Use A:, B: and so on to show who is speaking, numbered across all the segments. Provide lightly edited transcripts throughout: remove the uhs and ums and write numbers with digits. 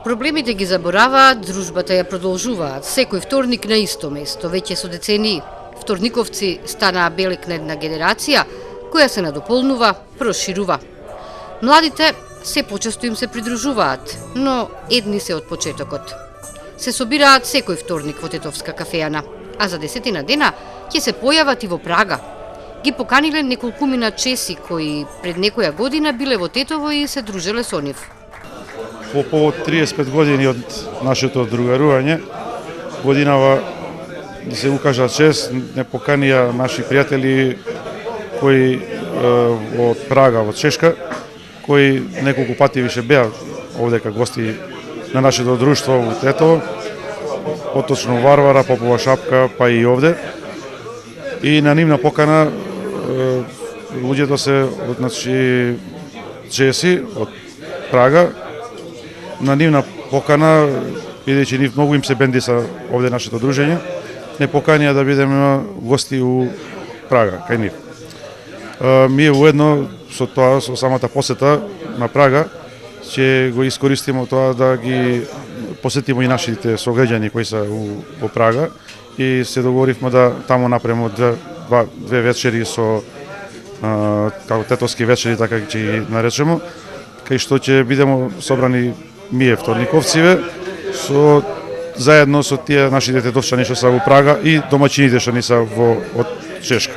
A: Проблемите ги забораваат, дружбата ја продолжуваат. Секој вторник на исто место, веќе со децении. Вторниковци станаа белек на една генерација, која се надополнува, проширува. Младите се почесто им се придружуваат, но едни се од почетокот. Се собираат секој вторник во Тетовска кафејана, а за 10 дена ќе се појават и во Прага. Ги поканиле неколкумина чеси кои пред некоја година биле во Тетово и се дружеле со нив.
B: По повод 35 години од нашето другарување, годинава да се укажа чест, не поканија наши пријатели кои од Прага, од Чешка, кои неколку пати више беа овдека гости на нашето друштво во Тетово, поточно Варвара, Попова Шапка, па и овде. И на нивна покана луѓето се од чеси од Прага, на нивна покана, бидејќи нив многу им се бендиса овде нашето дружење, не поканија да бидеме гости у Прага, кај нив. Ние уедно со тоа, со самата посета на Прага, ќе го искористиме тоа да ги посетиме и нашите сограѓани кои се во Прага и се договоривме да таму направиме две вечери со како тетовски вечери, така ќе ги наречеме, кај што ќе бидеме собрани ние вторниковциве заедно со тие нашите тетовчани што се во Прага и домаќините што ни се од Чешка.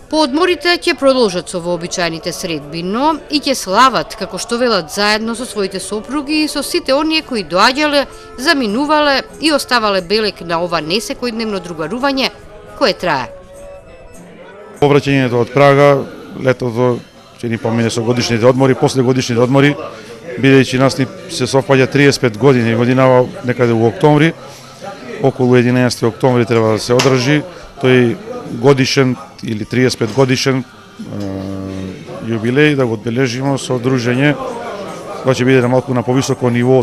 A: По одморите ќе продолжат со вообичаените средби, но и ќе слават, како што велат, заедно со своите сопруги и со сите оние кои доаѓале, заминувале и оставале белек на ова несекојдневно другарување кое трае.
B: Повраќањето од Прага, летото ќе ни помине со годишните одмори, после годишните одмори, бидејќи нас ни се совпаѓа 35 години, годинава некаде во октомври, околу 11 октомври треба да се одржи тој годишен или 35 годишен јубилеј, да го одбележиме со дружење, тоа ќе биде на малку на повисоко ниво.